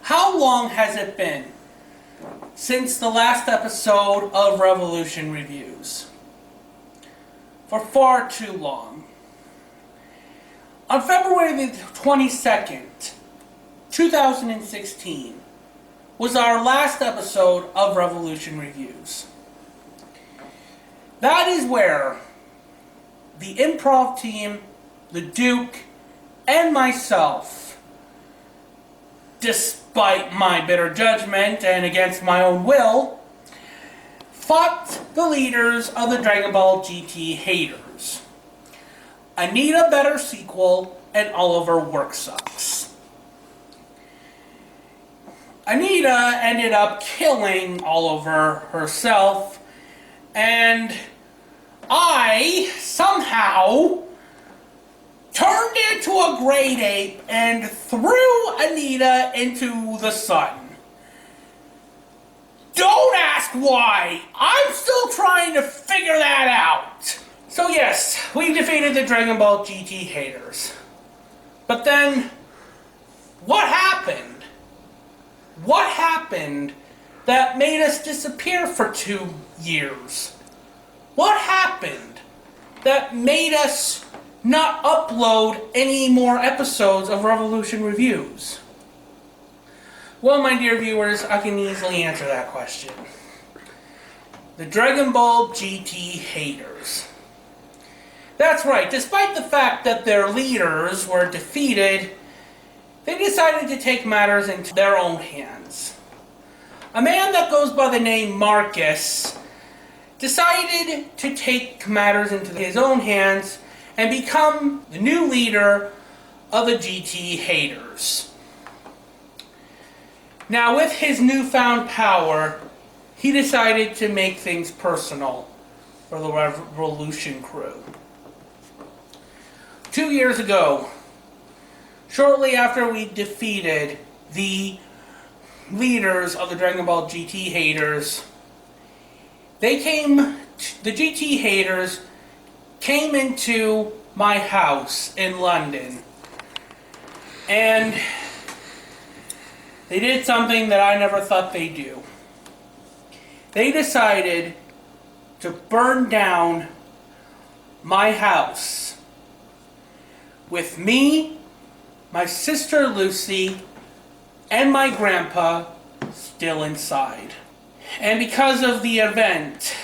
How long has it been since the last episode of Revolution Reviews? For far too long. On February the 22nd, 2016, was our last episode of Revolution Reviews. That is where the improv team, the Duke, and myself, despite my bitter judgment and against my own will, fought the leaders of the Dragon Ball GT haters. Anita Better Sequel and Oliver Work Sucks. Anita ended up killing Oliver herself, and I somehow turned into a great ape and threw Anita into the sun. Don't ask why! I'm still trying to figure that out! So yes, we defeated the Dragon Ball GT haters. But then, what happened? What happened that made us disappear for 2 years? What happened that made us not upload any more episodes of Revolution Reviews? Well, my dear viewers, I can easily answer that question. The Dragon Ball GT haters. That's right, despite the fact that their leaders were defeated, they decided to take matters into their own hands. A man that goes by the name Marcus decided to take matters into his own hands and become the new leader of the GT haters. Now, with his newfound power, he decided to make things personal for the Revolution crew. 2 years ago, shortly after we defeated the leaders of the Dragon Ball GT haters, the GT haters came into my house in London, and they did something that I never thought they'd do. They decided to burn down my house with me, my sister Lucy, and my grandpa still inside. And because of the event,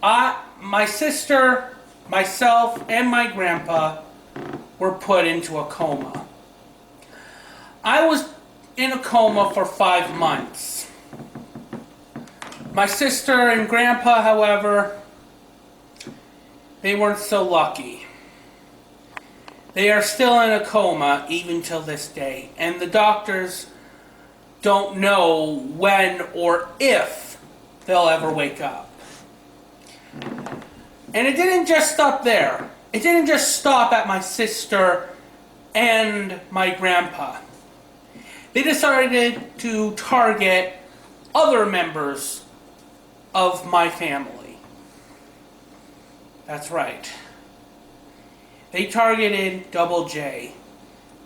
my sister, myself, and my grandpa were put into a coma. I was in a coma for 5 months. My sister and grandpa, however, they weren't so lucky. They are still in a coma even till this day, and the doctors don't know when or if they'll ever wake up. And it didn't just stop there. It didn't just stop at my sister and my grandpa. They decided to target other members of my family. That's right. They targeted Double J,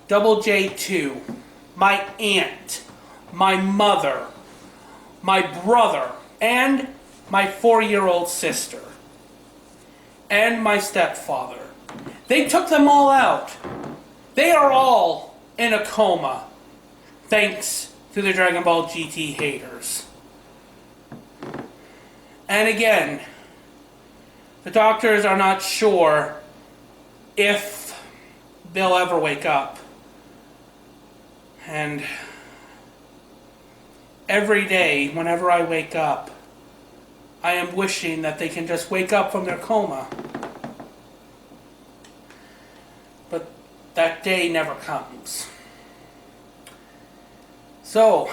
Double J2, my aunt, my mother, my brother, and my 4-year-old sister, and my stepfather. They took them all out. They are all in a coma, thanks to the Dragon Ball GT haters. And again, the doctors are not sure if they'll ever wake up. And every day, whenever I wake up, I am wishing that they can just wake up from their coma. But that day never comes. So,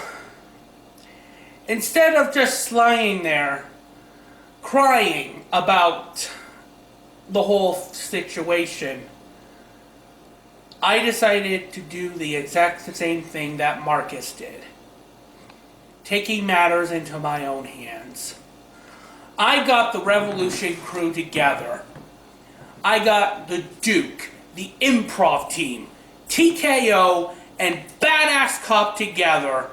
instead of just lying there, crying about the whole situation, I decided to do the exact same thing that Marcus did. Taking matters into my own hands. I got the Revolution crew together. I got the Duke, the improv team, TKO, and Badass Cop together,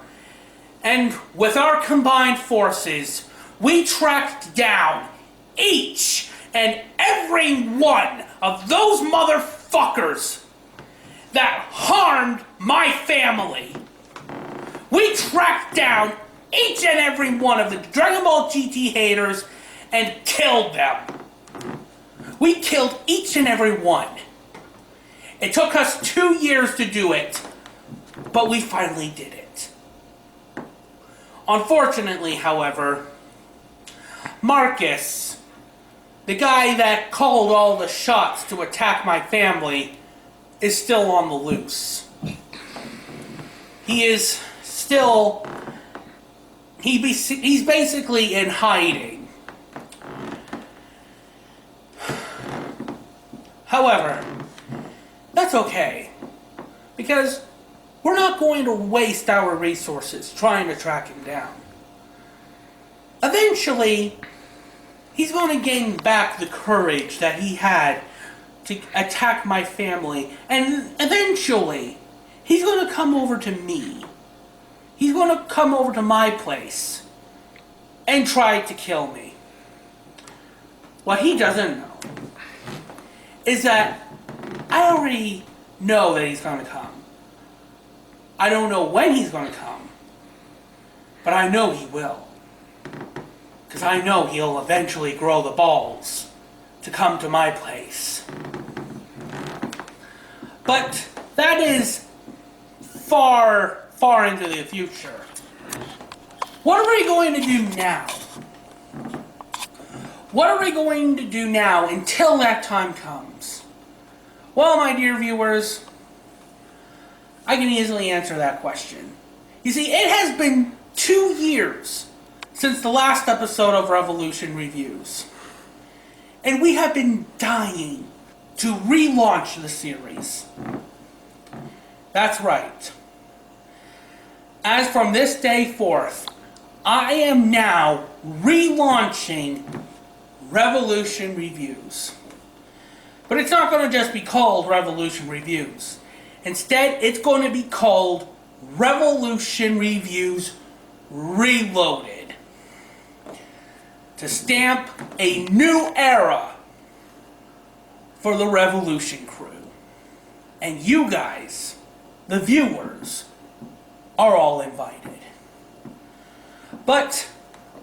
And with our combined forces, we tracked down each and every one of those motherfuckers that harmed my family. We tracked down each and every one of the Dragon Ball GT haters and killed them. We killed each and every one. It took us 2 years to do it, but we finally did it. Unfortunately, however, Marcus, the guy that called all the shots to attack my family, is still on the loose. He is still... He's basically in hiding. However, that's okay, because we're not going to waste our resources trying to track him down. Eventually, he's going to gain back the courage that he had to attack my family, and eventually, he's going to come over to me. He's going to come over to my place and try to kill me. What he doesn't know is that I already know that he's going to come. I don't know when he's going to come, but I know he will. Because I know he'll eventually grow the balls to come to my place. But that is far into the future. What are we going to do now? What are we going to do now until that time comes? Well, my dear viewers, I can easily answer that question. You see, it has been 2 years since the last episode of Revolution Reviews. And we have been dying to relaunch the series. That's right. As from this day forth, I am now relaunching Revolution Reviews. But it's not going to just be called Revolution Reviews. Instead, it's going to be called Revolution Reviews Reloaded. To stamp a new era for the Revolution crew. And you guys, the viewers, are all invited. But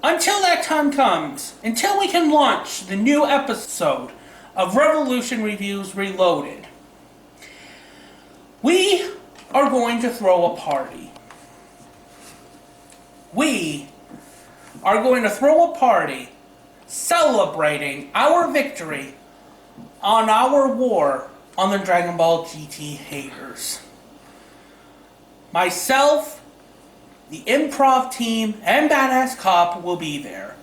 until that time comes, until we can launch the new episode of Revolution Reviews Reloaded, we are going to throw a party. We are going to throw a party celebrating our victory on our war on the Dragon Ball GT haters. Myself, the improv team, and Badass Cop will be there.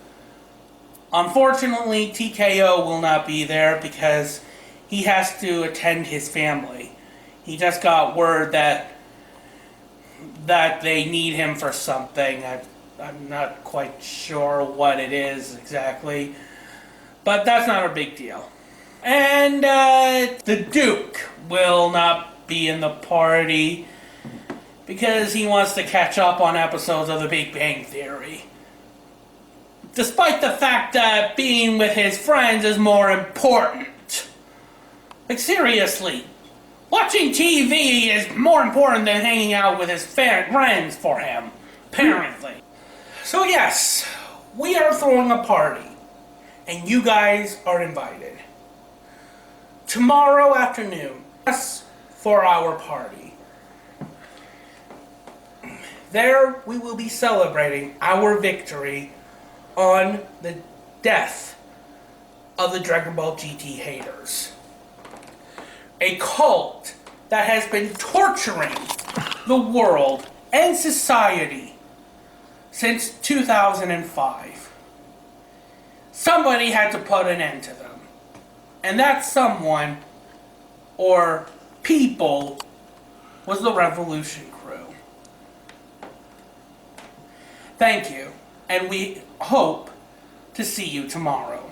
Unfortunately, TKO will not be there because he has to attend his family. He just got word that they need him for something. I'm not quite sure what it is exactly, but that's not a big deal. And the Duke will not be in the party because he wants to catch up on episodes of The Big Bang Theory. Despite the fact that being with his friends is more important. Like, seriously, watching TV is more important than hanging out with his friends for him, apparently. So yes, we are throwing a party, and you guys are invited. Tomorrow afternoon, us for our party. There we will be celebrating our victory on the death of the Dragon Ball GT haters. A cult that has been torturing the world and society since 2005. Somebody had to put an end to them. And that someone, or people, was the Revolution crew. Thank you, and we hope to see you tomorrow.